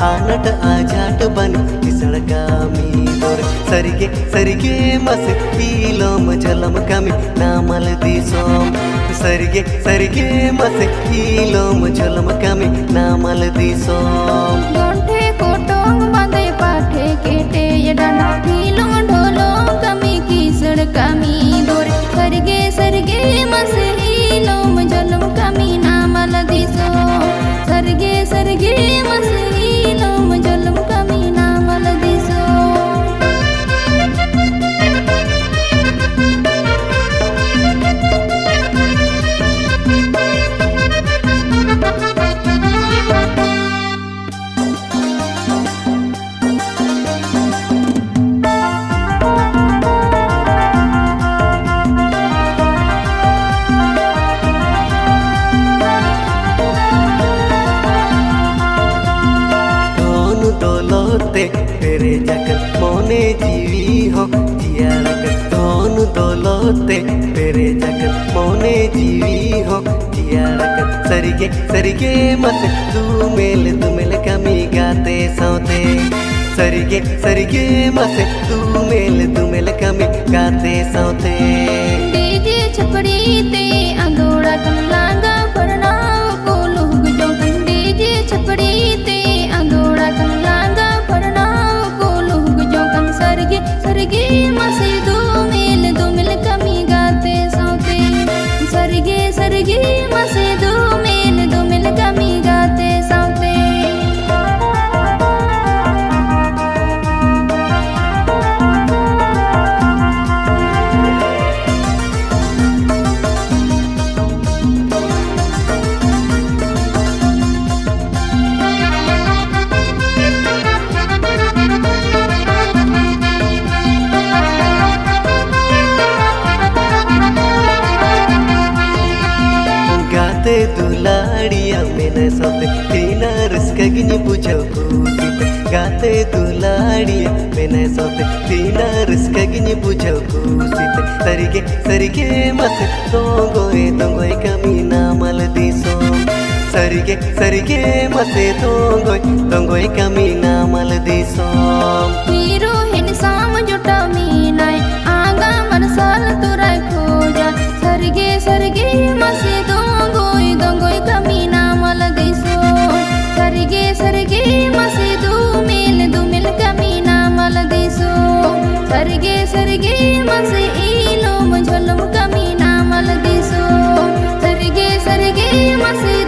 आनट आजाट बन किसण कामी दोर सरिगे सरिगे मस ईलोम जलम कमी नामल दिसोम सरिगे सरिगे मस ईलोम जलम कमी नामल दिसोम गोंठे कोटोंग बांधे पाठे केटे यडाना ईलोम ढोलों कमी किसण कामी दोर सरिगे सरिगे मस ईलोम जलम कमी नामल दिसोम सरगे सरगे मस ईलोम जलम कमी नामल दिसोम तेरे जगत मोने जीवी हो जियारक दोन दौलते तेरे जगत मोने जीवी हो जियारक सरिगे सरिगे मत तू मेल कमी गाते सौते सरिगे सरिगे मत तू मेल कमी गाते सौते डीजे छपड़ी ते अंगोड़ा कमलांगा पड़ना को लोग जो डीजे छपड़ी ते अंगोड़ा कमलांगा सरगे मसे दो मिल कमी गाते सौते सरगे सरगे मसे दो मिल कमी गाते सौते गाते दुलाड़िया मैंने सौते तीना रिस्कगिनी पूछो कूसीते गाते दुलाड़िया मैंने सौते तीना रिस्कगिनी पूछो कूसीते सरिगे सरिगे मस दोंगोय कमी नामल दिसो सरिगे सरिगे मसे दोंगोय कमी नामल दिसो हीरो हिनसाम जुटा मीनाय आगा मनसाल तुराय खोजा सरगे सरगे मसे दोंगोय कमी नामल दिसो सरगे सरगे मसे दो मिल कमी नामल दिसो सरगे सरगे मसे ईलोम झलम कमी नामल दिसो सरगे सरगे मसे